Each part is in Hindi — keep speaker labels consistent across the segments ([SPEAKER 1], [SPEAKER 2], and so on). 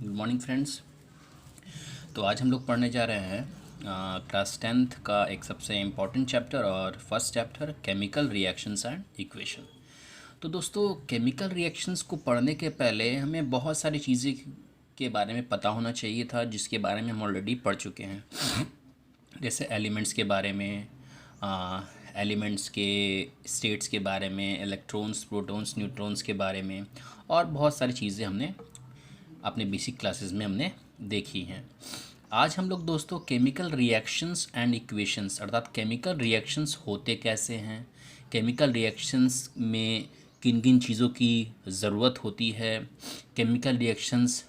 [SPEAKER 1] Good morning friends. तो आज हम लोग पढ़ने जा रहे हैं क्लास 10th का एक सबसे इम्पॉर्टेंट चैप्टर और first chapter chemical reactions and equation. तो दोस्तों केमिकल रिएक्शंस को पढ़ने के पहले हमें बहुत सारी चीज़ें के बारे में पता होना चाहिए था जिसके बारे में हम ऑलरेडी पढ़ चुके हैं। जैसे एलिमेंट्स के बारे में, एलिमेंट्स के स्टेट्स के बारे में, इलेक्ट्रॉन्स, प्रोटॉन्स, न्यूट्रॉन्स के बारे में और बहुत सारी चीज़ें हमने अपने बेसिक क्लासेस में हमने देखी हैं। आज हम लोग दोस्तों केमिकल रिएक्शंस एंड इक्वेशंस अर्थात केमिकल रिएक्शंस होते कैसे हैं, केमिकल रिएक्शंस में किन किन चीज़ों की ज़रूरत होती है, केमिकल रिएक्शंस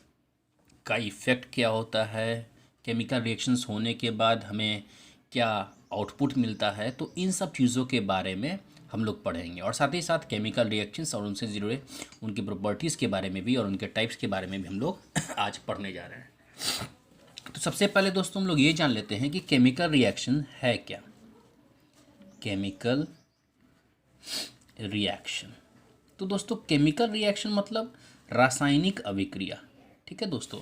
[SPEAKER 1] का इफ़ेक्ट क्या होता है, केमिकल रिएक्शंस होने के बाद हमें क्या आउटपुट मिलता है, तो इन सब चीज़ों के बारे में हम लोग पढ़ेंगे और साथ ही साथ केमिकल रिएक्शंस और उनसे जुड़े उनकी प्रॉपर्टीज़ के बारे में भी और उनके टाइप्स के बारे में भी हम लोग आज पढ़ने जा रहे हैं। तो सबसे पहले दोस्तों हम लोग ये जान लेते हैं कि केमिकल रिएक्शन है क्या। केमिकल रिएक्शन, तो दोस्तों केमिकल रिएक्शन मतलब रासायनिक अभिक्रिया। ठीक है दोस्तों,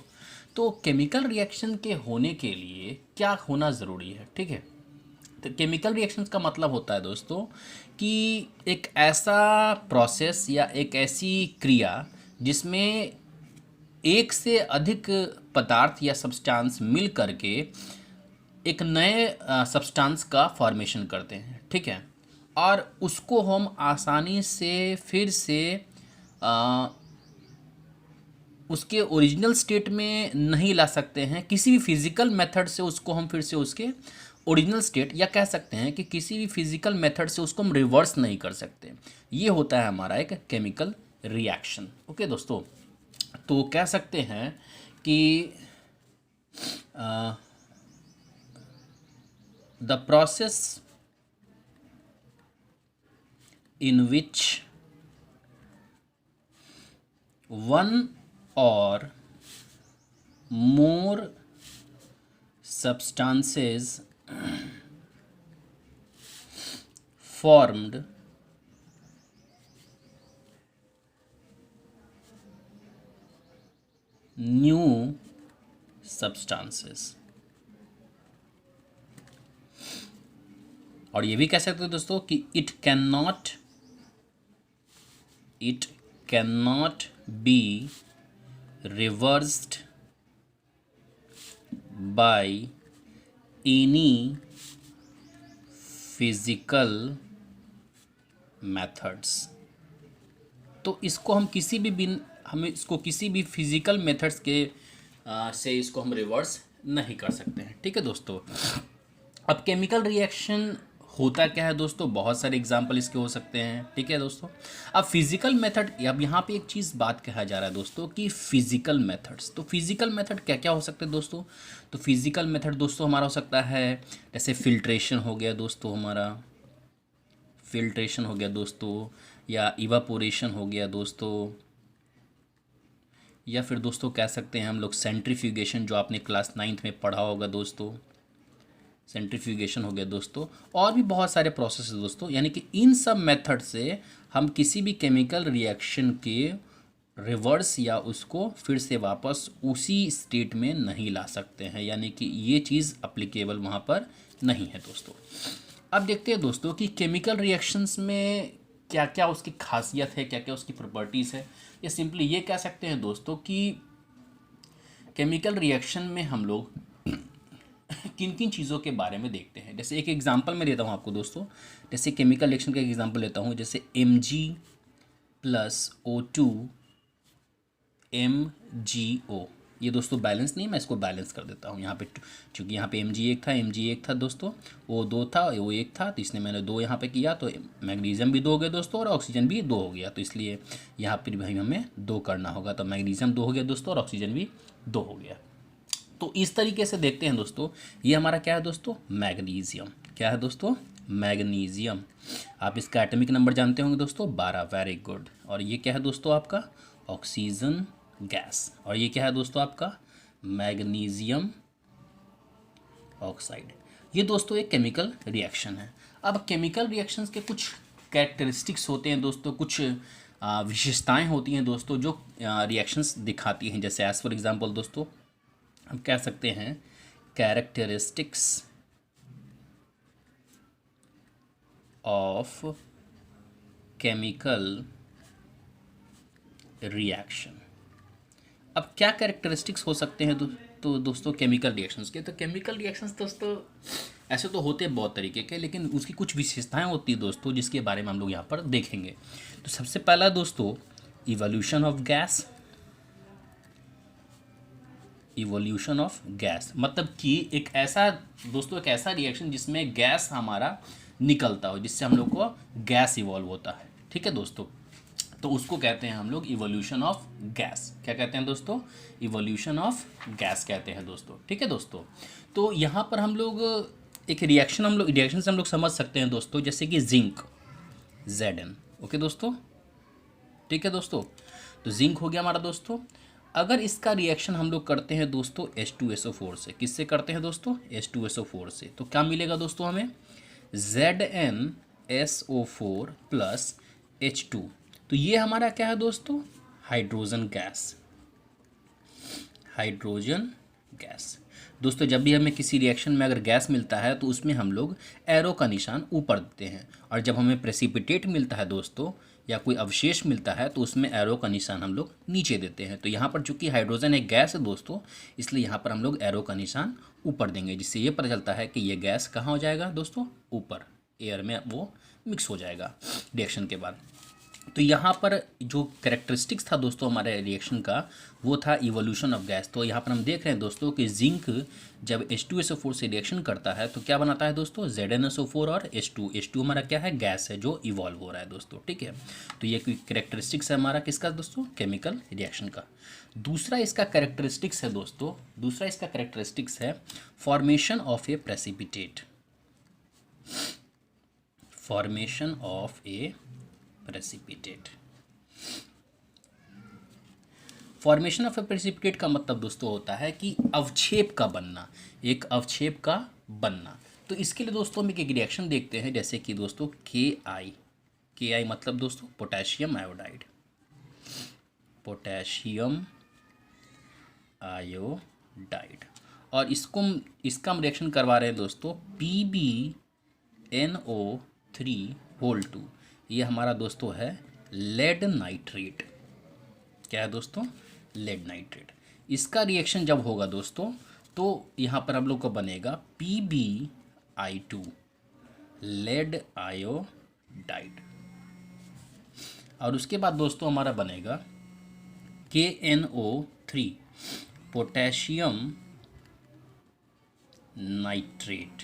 [SPEAKER 1] तो केमिकल रिएक्शन के होने के लिए क्या होना ज़रूरी है। ठीक है, तो केमिकल रिएक्शंस का मतलब होता है दोस्तों कि एक ऐसा प्रोसेस या एक ऐसी क्रिया जिसमें एक से अधिक पदार्थ या सब्सटेंस मिल करके एक नए सब्सटेंस का फॉर्मेशन करते हैं। ठीक है, और उसको हम आसानी से फिर से उसके ओरिजिनल स्टेट में नहीं ला सकते हैं। किसी भी फिज़िकल मेथड से उसको हम फिर से उसके ओरिजिनल स्टेट, या कह सकते हैं कि किसी भी फिज़िकल मेथड से उसको हम रिवर्स नहीं कर सकते। ये होता है हमारा एक केमिकल रिएक्शन। ओके दोस्तों, तो कह सकते हैं कि the process in which one or more substances formed new substances। और ये भी कह सकते हैं दोस्तों कि it cannot be reversed by any physical methods। तो इसको हम हमें इसको किसी भी फिजिकल मेथड्स के से इसको हम रिवर्स नहीं कर सकते हैं। ठीक है दोस्तों, अब केमिकल रिएक्शन होता क्या है दोस्तों, बहुत सारे एग्जाम्पल इसके हो सकते हैं। ठीक है दोस्तों, अब फिजिकल मेथड, अब यहाँ पे एक चीज़ बात कहा जा रहा है दोस्तों कि फिजिकल मेथड्स। तो फिजिकल मेथड क्या क्या हो सकते हैं दोस्तों, तो फिजिकल मेथड दोस्तों हमारा हो सकता है जैसे फिल्ट्रेशन हो गया दोस्तों, हमारा फिल्ट्रेशन हो गया दोस्तों, या इवापोरेशन हो गया दोस्तों, या फिर दोस्तों कह सकते हैं हम लोग सेंट्रीफ्यूगेशन, जो आपने क्लास 9th में पढ़ा होगा दोस्तों, सेंट्रीफ्यूगेशन हो गया दोस्तों। और भी बहुत सारे प्रोसेस है दोस्तों, यानी कि इन सब मेथड से हम किसी भी केमिकल रिएक्शन के रिवर्स या उसको फिर से वापस उसी स्टेट में नहीं ला सकते हैं, यानी कि ये चीज़ अप्लीकेबल वहाँ पर नहीं है दोस्तों। अब देखते हैं दोस्तों कि केमिकल रिएक्शंस में क्या क्या उसकी खासियत है, क्या क्या उसकी प्रॉपर्टीज़ है। या सिंपली ये कह सकते हैं दोस्तों कि केमिकल रिएक्शन में हम लोग किन किन चीज़ों के बारे में देखते हैं। जैसे एक एग्जांपल मैं देता हूँ आपको दोस्तों, जैसे केमिकल रिएक्शन का एग्जांपल लेता हूँ, जैसे Mg+O2 ये दोस्तों बैलेंस नहीं, मैं इसको बैलेंस कर देता हूँ यहाँ पे, चूँकि यहाँ पे Mg एक था दोस्तों, O2 था, O1 था, तो इसने मैंने 2 यहाँ पे किया, तो मैग्नीशियम भी 2 हो गया दोस्तों और ऑक्सीजन भी 2 हो गया, तो इसलिए यहाँ पर भी हमें 2 करना होगा, तो मैग्नीशियम 2 हो गया दोस्तों और ऑक्सीजन भी 2 हो गया। तो इस तरीके से देखते हैं दोस्तों, ये हमारा क्या है दोस्तों, मैग्नीशियम। क्या है दोस्तों, मैग्नीशियम। आप इसका एटॉमिक नंबर जानते होंगे दोस्तों, 12। Very good. और ये क्या है दोस्तों आपका, ऑक्सीजन गैस। और ये क्या है दोस्तों आपका, मैग्नीशियम ऑक्साइड। ये दोस्तों एक केमिकल रिएक्शन है। अब केमिकल रिएक्शंस के कुछ कैरेक्टरिस्टिक्स होते हैं दोस्तों, कुछ विशेषताएं होती हैं दोस्तों जो रिएक्शंस दिखाती हैं। जैसे एज फॉर एग्जांपल दोस्तों हम कह सकते हैं कैरेक्टरिस्टिक्स ऑफ केमिकल रिएक्शन। अब क्या कैरेक्टरिस्टिक्स हो सकते हैं तो दोस्तों केमिकल रिएक्शंस के, तो केमिकल रिएक्शंस दोस्तों ऐसे तो होते हैं बहुत तरीके के, लेकिन उसकी कुछ विशेषताएं होती है दोस्तों जिसके बारे में हम लोग यहाँ पर देखेंगे। तो सबसे पहला दोस्तों evolution of gas. Evolution of gas मतलब कि एक ऐसा दोस्तों एक ऐसा रिएक्शन जिसमें गैस हमारा निकलता हो, जिससे हम लोग को गैस इवॉल्व होता है। ठीक है दोस्तों, तो उसको कहते हैं हम लोग इवोल्यूशन ऑफ गैस। क्या कहते हैं दोस्तों? इवोल्यूशन ऑफ गैस कहते हैं दोस्तों। ठीक है दोस्तों, तो यहाँ पर हम लोग एक रिएक्शन से हम लोग समझ सकते हैं दोस्तों, जैसे कि जिंक Zn। ओके दोस्तों, ठीक है दोस्तों, तो जिंक हो गया हमारा दोस्तों। अगर इसका रिएक्शन हम लोग करते हैं दोस्तों H2SO4 से, किससे करते हैं दोस्तों? H2SO4 से, तो क्या मिलेगा दोस्तों हमें? ZnSO4 plus H2। तो ये हमारा क्या है दोस्तों? Hydrogen gas. हाइड्रोजन गैस दोस्तों, जब भी हमें किसी रिएक्शन में अगर गैस मिलता है तो उसमें हम लोग एरो का निशान ऊपर देते हैं, और जब हमें प्रेसिपिटेट मिलता है दोस्तों या कोई अवशेष मिलता है तो उसमें एरो का निशान हम लोग नीचे देते हैं। तो यहाँ पर चूंकि हाइड्रोजन एक गैस है दोस्तों, इसलिए यहाँ पर हम लोग एरो का निशान ऊपर देंगे, जिससे ये पता चलता है कि ये गैस कहाँ हो जाएगा दोस्तों? ऊपर, एयर में वो मिक्स हो जाएगा रिएक्शन के बाद। तो यहाँ पर जो कैरेक्टरिस्टिक्स था दोस्तों हमारे रिएक्शन का, वो था इवोल्यूशन ऑफ गैस। तो यहाँ पर हम देख रहे हैं दोस्तों कि जिंक जब H2SO4 से रिएक्शन करता है तो क्या बनाता है दोस्तों? ZnSO4 और H2। H2 हमारा क्या है? गैस है जो इवॉल्व हो रहा है दोस्तों। ठीक है, तो ये कैरेक्टरिस्टिक्स है हमारा किसका दोस्तों? केमिकल रिएक्शन का। दूसरा इसका कैरेक्टरिस्टिक्स है दोस्तों, दूसरा इसका कैरेक्टरिस्टिक्स है formation of A precipitate. Formation of A precipitate. Formation of A precipitate का मतलब दोस्तों होता है कि अवक्षेप का बनना, एक अवक्षेप का बनना। तो इसके लिए दोस्तों हम एक रिएक्शन देखते हैं, जैसे कि दोस्तों के आई मतलब दोस्तों पोटेशियम आयोडाइड। पोटेशियम आयोडाइड, और इसका हम रिएक्शन करवा रहे हैं दोस्तों PbNO3 ये हमारा दोस्तों है लेड नाइट्रेट। क्या है दोस्तों? Lead nitrate. इसका रिएक्शन जब होगा दोस्तों तो यहाँ पर हम लोग को बनेगा PbI2 लेड आयोडाइड, और उसके बाद दोस्तों हमारा बनेगा KNO3 पोटेशियम नाइट्रेट।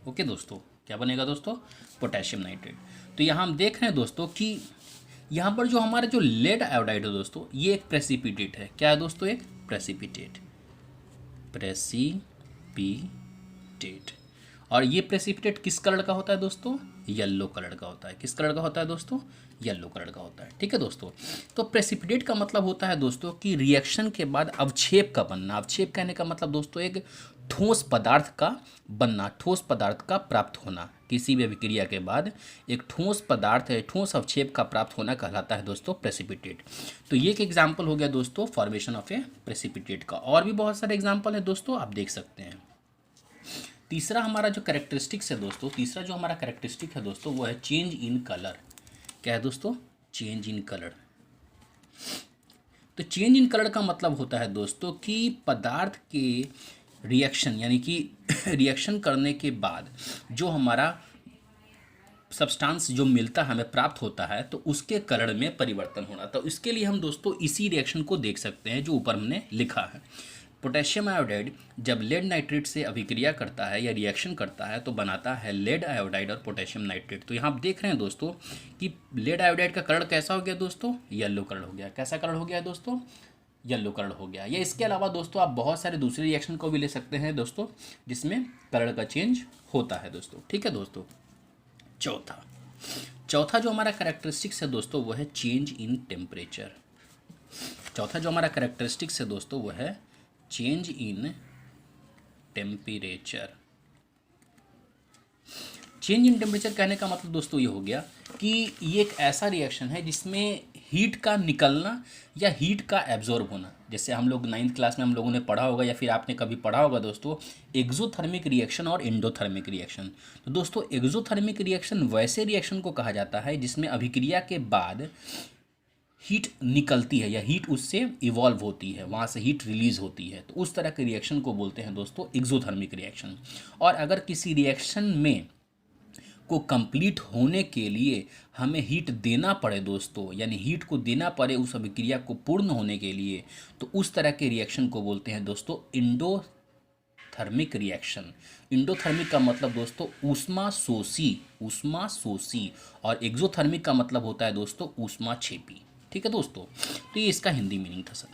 [SPEAKER 1] ओके दोस्तों, क्या बनेगा दोस्तों? Potassium nitrate. तो यहाँ हम देख रहे हैं दोस्तों कि यहाँ पर जो हमारा जो लेड आयोडाइड है दोस्तों, ये एक प्रेसिपिटेट है। क्या है दोस्तों? एक प्रेसिपिटेट। प्रेसिपिटेट, और ये प्रेसिपिटेट किस कलर का होता है दोस्तों? येलो कलर का होता है। किस कलर का होता है दोस्तों? येलो कलर का होता है। ठीक है दोस्तों, तो प्रेसिपिटेट का मतलब होता है दोस्तों कि रिएक्शन के बाद अवक्षेप का बनना। अवक्षेप कहने का मतलब दोस्तों एक ठोस पदार्थ का बनना, ठोस पदार्थ का प्राप्त होना। किसी भी अभिक्रिया के बाद एक ठोस पदार्थ है, ठोस अवक्षेप का प्राप्त होना कहलाता है दोस्तों प्रेसिपिटेट। तो ये एक एग्जाम्पल हो गया दोस्तों फॉर्मेशन ऑफ ए प्रेसिपिटेट का। और भी बहुत सारे एग्जाम्पल है दोस्तों, आप देख सकते हैं। तीसरा हमारा जो कैरेक्टरिस्टिक्स है दोस्तों, तीसरा जो हमारा कैरेक्टरिस्टिक है दोस्तों वो है चेंज इन कलर। क्या है दोस्तों? Change in colour. तो चेंज इन कलर का मतलब होता है दोस्तों कि पदार्थ के रिएक्शन यानी कि रिएक्शन करने के बाद जो हमारा सब्सटेंस जो मिलता है, हमें प्राप्त होता है, तो उसके कलर में परिवर्तन होना। तो इसके लिए हम दोस्तों इसी रिएक्शन को देख सकते हैं जो ऊपर हमने लिखा है। पोटेशियम आयोडाइड जब लेड नाइट्रेट से अभिक्रिया करता है या रिएक्शन करता है तो बनाता है लेड आयोडाइड और पोटेशियम नाइट्रेट। तो यहाँ आप देख रहे हैं दोस्तों कि लेड आयोडाइड का कलर कैसा हो गया दोस्तों? येलो कलर हो गया। कैसा कलर हो गया दोस्तों? येलो कलर हो गया। या इसके अलावा दोस्तों आप बहुत सारे दूसरे रिएक्शन को भी ले सकते हैं दोस्तों जिसमें कलर का चेंज होता है दोस्तों। ठीक है दोस्तों, चौथा जो हमारा कैरेक्टरिस्टिक्स है दोस्तों वो है चेंज इन टेम्परेचर। चौथा जो हमारा कैरेक्टरिस्टिक्स है दोस्तों वो है change in temperature. Change in temperature कहने का मतलब दोस्तों ये हो गया कि ये एक ऐसा रिएक्शन है जिसमें हीट का निकलना या हीट का एब्जॉर्ब होना। जैसे हम लोग 9th क्लास में हम लोगों ने पढ़ा होगा या फिर आपने कभी पढ़ा होगा दोस्तों, एक्सोथर्मिक रिएक्शन और एंडोथर्मिक रिएक्शन। तो दोस्तों एक्सोथर्मिक रिएक्शन वैसे रिएक्शन को कहा जाता है जिसमें अभिक्रिया के बाद हीट निकलती है या हीट उससे इवॉल्व होती है, वहाँ से हीट रिलीज होती है, तो उस तरह के रिएक्शन को बोलते हैं दोस्तों एक्सोथर्मिक रिएक्शन। और अगर किसी रिएक्शन में को कंप्लीट होने के लिए हमें हीट देना पड़े दोस्तों, यानी हीट को देना पड़े उस अभिक्रिया को पूर्ण होने के लिए, तो उस तरह के रिएक्शन को बोलते हैं दोस्तों इंडोथर्मिक रिएक्शन। इंडोथर्मिक का मतलब दोस्तों ऊष्मा शोषी, ऊष्मा शोषी, और एक्सोथर्मिक का मतलब होता है दोस्तों ऊष्मा छेपी। ठीक है दोस्तों, तो ये इसका हिंदी मीनिंग था सर।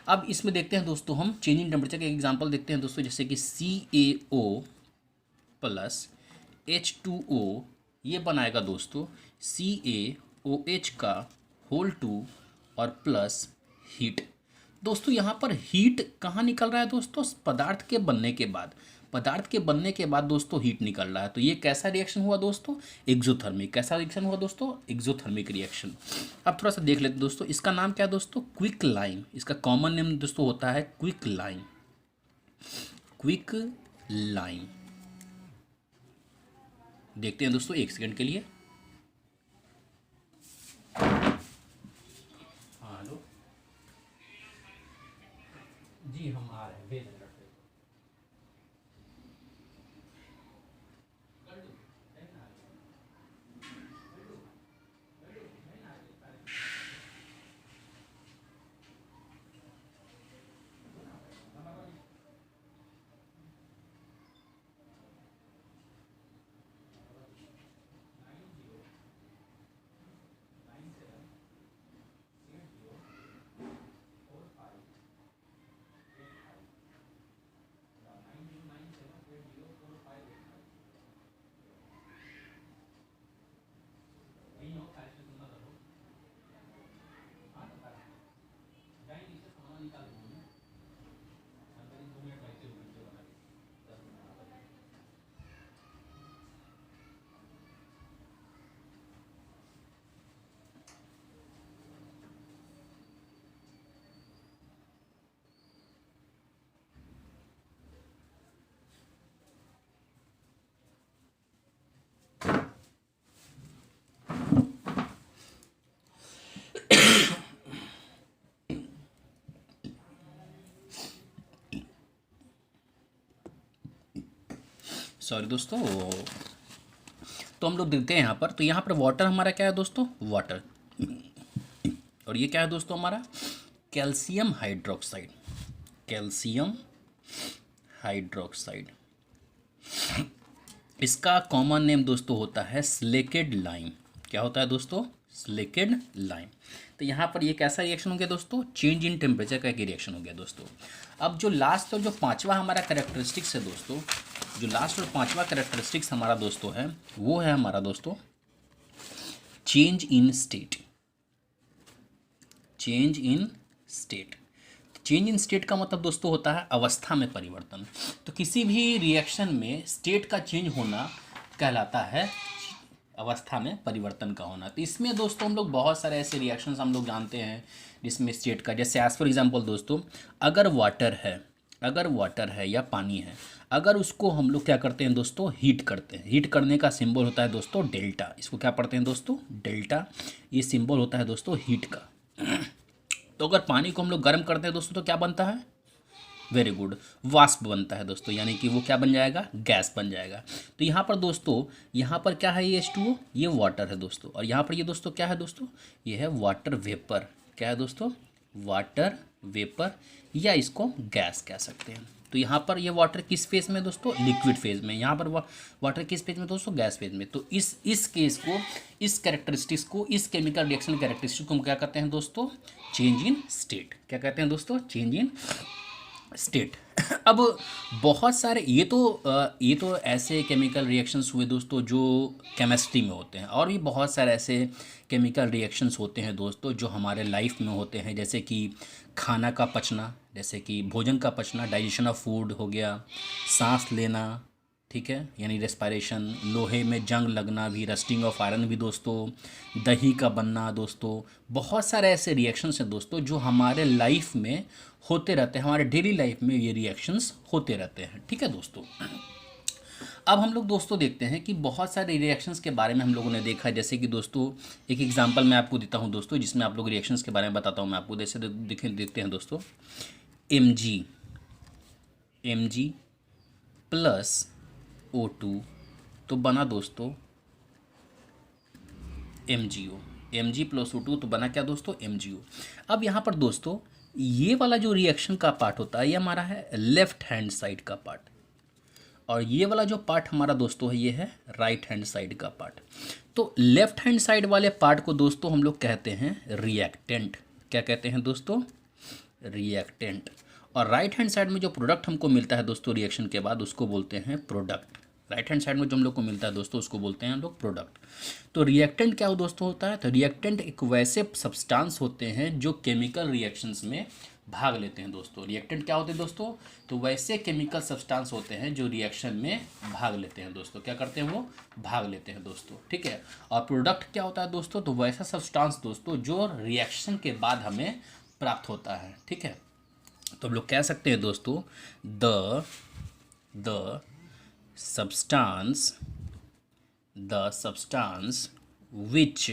[SPEAKER 1] अब इसमें देखते हैं दोस्तों हम चेंज इन टेम्परेचर का एग्जांपल देखते हैं दोस्तों, जैसे कि CaO प्लस H2O ये बनाएगा दोस्तों CaOH का होल 2 और प्लस हीट। दोस्तों यहाँ पर हीट कहाँ निकल रहा है दोस्तों, पदार्थ के बनने के बाद, पदार्थ के बनने के बाद दोस्तों हीट निकल रहा है। तो ये कैसा रिएक्शन हुआ दोस्तों, एक्सोथर्मिक। कैसा रिएक्शन हुआ दोस्तों, एक्सोथर्मिक रिएक्शन। अब थोड़ा सा देख लेते दोस्तों, इसका नाम क्या है दोस्तों, क्विक लाइम। इसका कॉमन नेम दोस्तों होता है क्विक लाइम, क्विक लाइम। देखते हैं दोस्तों 1 सेकंड के लिए। हाँ हेलो जी, हम आ रहे हैं, भेज रहे हैं। सॉरी दोस्तों, तो हम लोग देखते हैं यहाँ पर, तो यहाँ पर वाटर हमारा क्या है दोस्तों, वाटर, और ये क्या है दोस्तों हमारा कैल्शियम हाइड्रोक्साइड, कैल्शियम हाइड्रोक्साइड। इसका कॉमन नेम दोस्तों होता है सिलिकेट लाइम। क्या होता है दोस्तों, सिलिकेट लाइम। तो यहाँ पर ये कैसा रिएक्शन हो गया दोस्तों, चेंज इन टेम्परेचर का एक रिएक्शन हो गया दोस्तों। अब जो लास्ट और जो पांचवा हमारा कैरेक्टरिस्टिक्स है दोस्तों, जो लास्ट और पांचवा कैरेक्टरिस्टिक्स हमारा दोस्तों है, वो है हमारा दोस्तों change in state, change in state. Change in state का मतलब दोस्तों होता है अवस्था में परिवर्तन। तो किसी भी रिएक्शन में स्टेट का चेंज होना कहलाता है अवस्था में परिवर्तन का होना। तो इसमें दोस्तों हम लोग बहुत सारे ऐसे रिएक्शंस हम लोग जानते हैं जिसमें स्टेट का, जैसे एज फॉर एग्जांपल दोस्तों, अगर वाटर है, अगर वाटर है या पानी है, अगर उसको हम लोग क्या करते हैं दोस्तों, हीट करते हैं। हीट करने का सिंबल होता है दोस्तों डेल्टा। इसको क्या पढ़ते हैं दोस्तों, डेल्टा। ये सिंबल होता है दोस्तों हीट का। तो अगर पानी को हम लोग गर्म करते हैं दोस्तों तो क्या बनता है, वेरी गुड, वाष्प बनता है दोस्तों, यानी कि वो क्या बन जाएगा, गैस बन जाएगा। तो यहाँ पर दोस्तों, यहाँ पर क्या है, ये H2O, ये वाटर है दोस्तों, और यहाँ पर ये दोस्तों क्या है दोस्तों, ये है वाटर वेपर। क्या है दोस्तों, वाटर वेपर, या इसको गैस कह सकते हैं। तो यहाँ पर ये वाटर किस फेज में दोस्तों, लिक्विड फेज में। यहाँ पर वाटर किस फेज में दोस्तों, गैस फेज में। तो इस केस को, इस कैरेक्टरिस्टिक्स को, इस केमिकल रिएक्शन कैरेक्टरिस्टिक को हम क्या कहते हैं दोस्तों, चेंज इन स्टेट। क्या कहते हैं दोस्तों, चेंज इन स्टेट। अब बहुत सारे ये तो ऐसे केमिकल रिएक्शंस हुए दोस्तों जो केमिस्ट्री में होते हैं, और भी बहुत सारे ऐसे केमिकल रिएक्शंस होते हैं दोस्तों जो हमारे लाइफ में होते हैं, जैसे कि खाना का पचना, जैसे कि भोजन का पचना, डाइजेशन ऑफ फूड हो गया, सांस लेना, ठीक है, यानी रेस्पायरेशन, लोहे में जंग लगना भी, रस्टिंग ऑफ आयरन भी दोस्तों, दही का बनना दोस्तों, बहुत सारे ऐसे रिएक्शंस हैं दोस्तों जो हमारे लाइफ में होते रहते हैं, हमारे डेली लाइफ में ये रिएक्शंस होते रहते हैं। ठीक है दोस्तों, अब हम लोग दोस्तों देखते हैं कि बहुत सारे रिएक्शंस के बारे में हम लोगों ने देखा है। जैसे कि दोस्तों एक एग्जांपल मैं आपको देता हूं दोस्तों, जिसमें आप लोग रिएक्शंस के बारे में बताता हूं मैं आपको। जैसे देखते हैं दोस्तों, एम जी प्लस O2 तो बना दोस्तों MgO। Mg प्लस O2 तो बना क्या दोस्तों, MgO। अब यहाँ पर दोस्तों ये वाला जो रिएक्शन का पार्ट होता है ये हमारा है लेफ्ट हैंड साइड का पार्ट, और ये वाला जो पार्ट हमारा दोस्तों है ये है राइट हैंड साइड का पार्ट। तो लेफ्ट हैंड साइड वाले पार्ट को दोस्तों हम लोग कहते हैं रिएक्टेंट। क्या कहते हैं दोस्तों, रिएक्टेंट। और राइट हैंड साइड में जो प्रोडक्ट हमको मिलता है दोस्तों रिएक्शन के बाद उसको बोलते हैं प्रोडक्ट। राइट हैंड साइड में जो हम लोग को मिलता है दोस्तों उसको बोलते हैं हम लोग प्रोडक्ट। तो रिएक्टेंट क्या हो दोस्तों होता है, तो रिएक्टेंट एक वैसे सब्सटेंस होते हैं जो केमिकल रिएक्शंस में भाग लेते हैं दोस्तों। रिएक्टेंट क्या होते हैं दोस्तों, तो वैसे केमिकल सब्सटेंस होते हैं जो रिएक्शन में भाग लेते हैं दोस्तों। क्या करते हैं, वो भाग लेते हैं दोस्तों। ठीक है, और प्रोडक्ट क्या होता है दोस्तों, तो वैसा सब्सटेंस दोस्तों जो रिएक्शन के बाद हमें प्राप्त होता है। ठीक है, तो हम लोग कह सकते हैं दोस्तों the substance which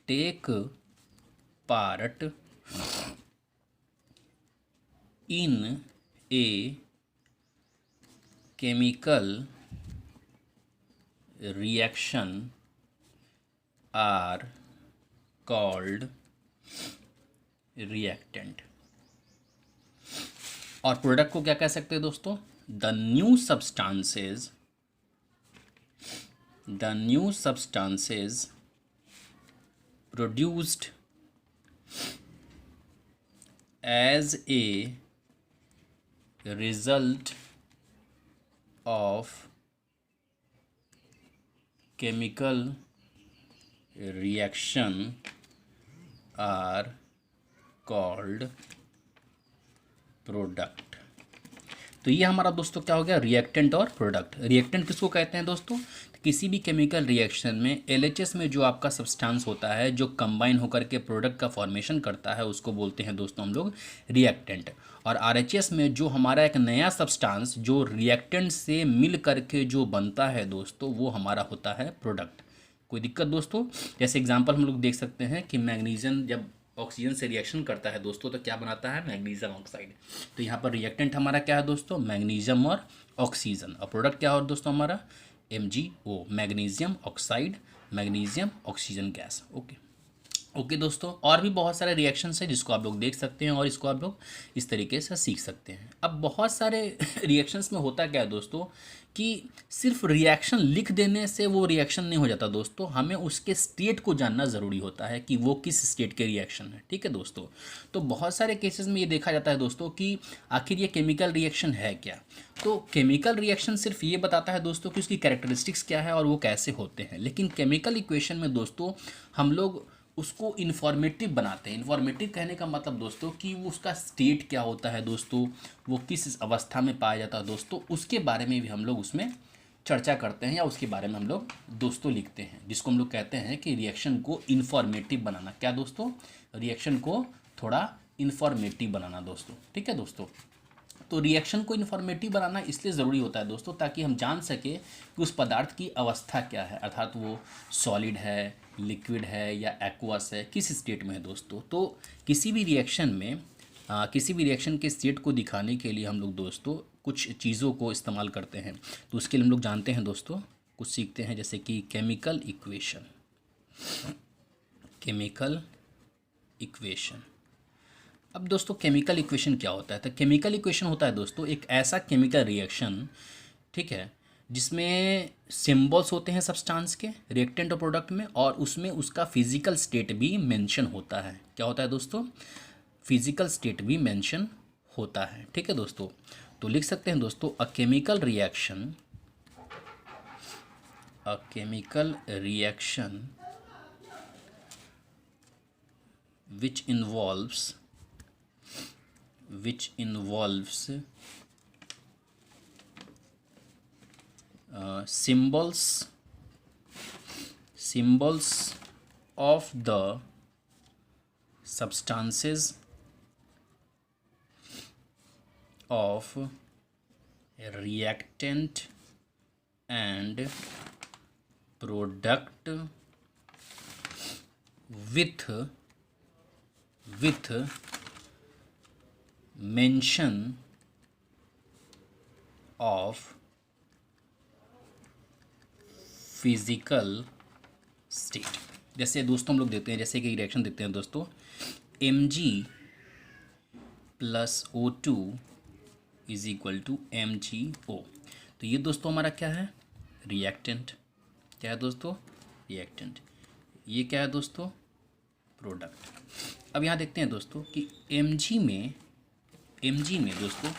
[SPEAKER 1] take part in a chemical reaction are called reactant। और प्रोडक्ट को क्या कह सकते हैं दोस्तों, the new substances produced as a result of chemical reaction are called product. तो ये हमारा दोस्तों क्या हो गया, रिएक्टेंट और प्रोडक्ट। रिएक्टेंट किसको कहते हैं दोस्तों, किसी भी केमिकल रिएक्शन में LHS में जो आपका सब्सटेंस होता है जो कंबाइन होकर के प्रोडक्ट का फॉर्मेशन करता है उसको बोलते हैं दोस्तों हम लोग रिएक्टेंट। और RHS में जो हमारा एक नया सब्सटेंस जो रिएक्टेंट से मिल करके जो बनता है दोस्तों वो हमारा होता है प्रोडक्ट। कोई दिक्कत दोस्तों, जैसे एग्जांपल हम लोग देख सकते हैं कि मैग्नीशियम जब ऑक्सीजन से रिएक्शन करता है दोस्तों तो क्या बनाता है, मैग्नीशियम ऑक्साइड। तो यहाँ पर रिएक्टेंट हमारा क्या है दोस्तों, मैग्नीशियम और ऑक्सीजन। और प्रोडक्ट क्या हो दोस्तों हमारा MgO, magnesium oxide, magnesium oxygen gas. Okay दोस्तों, और भी बहुत सारे रिएक्शंस हैं जिसको आप लोग देख सकते हैं और इसको आप लोग इस तरीके से सीख सकते हैं। अब बहुत सारे रिएक्शंस में होता क्या है दोस्तों कि सिर्फ रिएक्शन लिख देने से वो रिएक्शन नहीं हो जाता दोस्तों, हमें उसके स्टेट को जानना ज़रूरी होता है कि वो किस स्टेट के रिएक्शन है। ठीक है दोस्तों, तो बहुत सारे केसेस में ये देखा जाता है दोस्तों कि आखिर ये केमिकल रिएक्शन है क्या। तो केमिकल रिएक्शन सिर्फ ये बताता है दोस्तों कि उसकी कैरेक्टरिस्टिक्स क्या है और वो कैसे होते हैं, लेकिन केमिकल इक्वेशन में दोस्तों हम लोग उसको इन्फॉर्मेटिव बनाते हैं। इन्फॉर्मेटिव कहने का मतलब दोस्तों कि वो उसका स्टेट क्या होता है दोस्तों, वो किस अवस्था में पाया जाता है दोस्तों, उसके बारे में भी हम लोग उसमें चर्चा करते हैं या उसके बारे में हम लोग दोस्तों लिखते हैं, जिसको हम लोग कहते हैं कि रिएक्शन को इन्फॉर्मेटिव बनाना। क्या दोस्तों, रिएक्शन को थोड़ा इन्फॉर्मेटिव बनाना दोस्तों। ठीक है दोस्तों, तो रिएक्शन को इन्फॉर्मेटिव बनाना इसलिए ज़रूरी होता है दोस्तों ताकि हम जान सके कि उस पदार्थ की अवस्था क्या है, अर्थात वो सॉलिड है, लिक्विड है या एक्वस है, किस स्टेट में है दोस्तों। तो किसी भी रिएक्शन में किसी भी रिएक्शन के स्टेट को दिखाने के लिए हम लोग दोस्तों कुछ चीज़ों को इस्तेमाल करते हैं। तो उसके लिए हम लोग जानते हैं दोस्तों, कुछ सीखते हैं, जैसे कि केमिकल इक्वेशन। अब दोस्तों केमिकल इक्वेशन क्या होता है, तो केमिकल इक्वेशन होता है दोस्तों एक ऐसा केमिकल रिएक्शन, ठीक है, जिसमें सिंबल्स होते हैं सब्सटेंस के रिएक्टेंट और प्रोडक्ट में, और उसमें उसका फिजिकल स्टेट भी मेंशन होता है। क्या होता है दोस्तों, फिजिकल स्टेट भी मेंशन होता है। ठीक है दोस्तों, तो लिख सकते हैं दोस्तों a chemical reaction which involves symbols of the substances of reactant and product with mention of physical state. जैसे दोस्तों हम लोग देखते हैं, जैसे कि रिएक्शन देखते हैं दोस्तों, Mg + O2 = MgO। तो ये दोस्तों हमारा क्या है, रिएक्टेंट। क्या है दोस्तों, रिएक्टेंट। ये क्या है दोस्तों, प्रोडक्ट। अब यहाँ देखते हैं दोस्तों कि Mg में दोस्तों,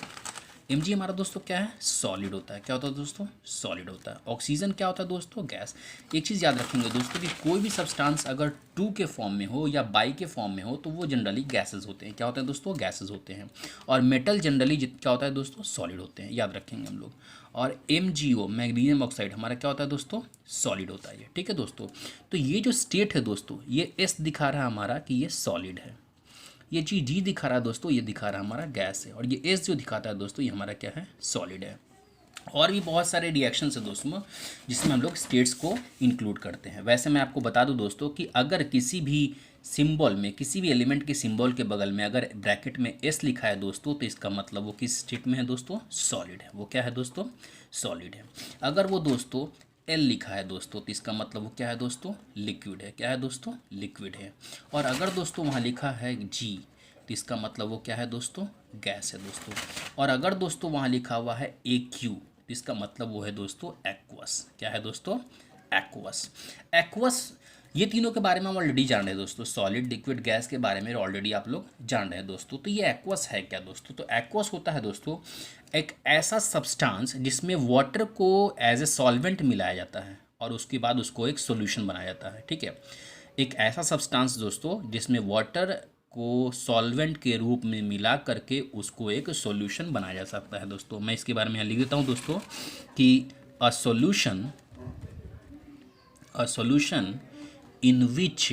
[SPEAKER 1] Mg हमारा दोस्तों क्या है, सॉलिड होता है। क्या होता है दोस्तों, सॉलिड होता है। ऑक्सीजन क्या होता है दोस्तों, गैस। एक चीज़ याद रखेंगे दोस्तों कि कोई भी सब्सटेंस अगर 2 के फॉर्म में हो या बाई के फॉर्म में हो तो वो जनरली गैसेज होते हैं। क्या होते हैं दोस्तों, गैसेज होते हैं। और मेटल जनरली क्या होता है दोस्तों, सॉलिड होते हैं। याद रखेंगे हम लोग। और MgO मैग्नीशियम ऑक्साइड हमारा क्या होता है दोस्तों, सॉलिड होता है ये। ठीक है दोस्तों। तो ये जो स्टेट है दोस्तों, ये S दिखा रहा है हमारा कि ये सॉलिड है। ये चीज़ G दिखा रहा है दोस्तों, ये दिखा रहा है हमारा गैस है। और ये S जो दिखाता है दोस्तों, ये हमारा क्या है, सॉलिड है। और भी बहुत सारे रिएक्शंस है दोस्तों जिसमें हम लोग स्टेट्स को इंक्लूड करते हैं। वैसे मैं आपको बता दूं दोस्तों कि अगर किसी भी सिंबल में, किसी भी एलिमेंट के सिंबल के बगल में अगर ब्रैकेट में S लिखा है दोस्तों, तो इसका मतलब वो किस स्टेट में है दोस्तों, सॉलिड है। वो क्या है दोस्तों, सॉलिड है। अगर वो दोस्तों L लिखा है दोस्तों, तो इसका मतलब वो क्या है दोस्तों, लिक्विड है। क्या है दोस्तों, लिक्विड है। और अगर दोस्तों वहाँ लिखा है G, तो इसका मतलब वो क्या है दोस्तों, गैस है दोस्तों। और अगर दोस्तों वहाँ लिखा हुआ है AQ, तो इसका मतलब वो है दोस्तों एक्वस। क्या है दोस्तों, एक्वस। एक्वस, ये तीनों के बारे में हम ऑलरेडी जान रहे हैं दोस्तों, सॉलिड, लिक्विड, गैस के बारे में ऑलरेडी आप लोग जान रहे हैं दोस्तों। तो ये एक्वस है क्या दोस्तों, तो एक्वस होता है दोस्तों एक ऐसा सब्सटेंस जिसमें वाटर को एज ए सॉल्वेंट मिलाया जाता है और उसके बाद उसको एक सॉल्यूशन बनाया जाता है। ठीक है, एक ऐसा सब्सटेंस दोस्तों जिसमें वाटर को सॉल्वेंट के रूप में मिला करके उसको एक सॉल्यूशन बनाया जा सकता है दोस्तों। मैं इसके बारे में यहाँ लिख देता हूँ दोस्तों कि a solution in which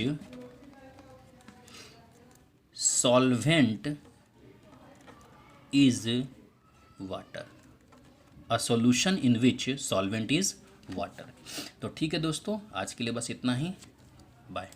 [SPEAKER 1] solvent is water। A solution in which solvent is water। तो ठीक है दोस्तों, आज के लिए बस इतना ही। बाय।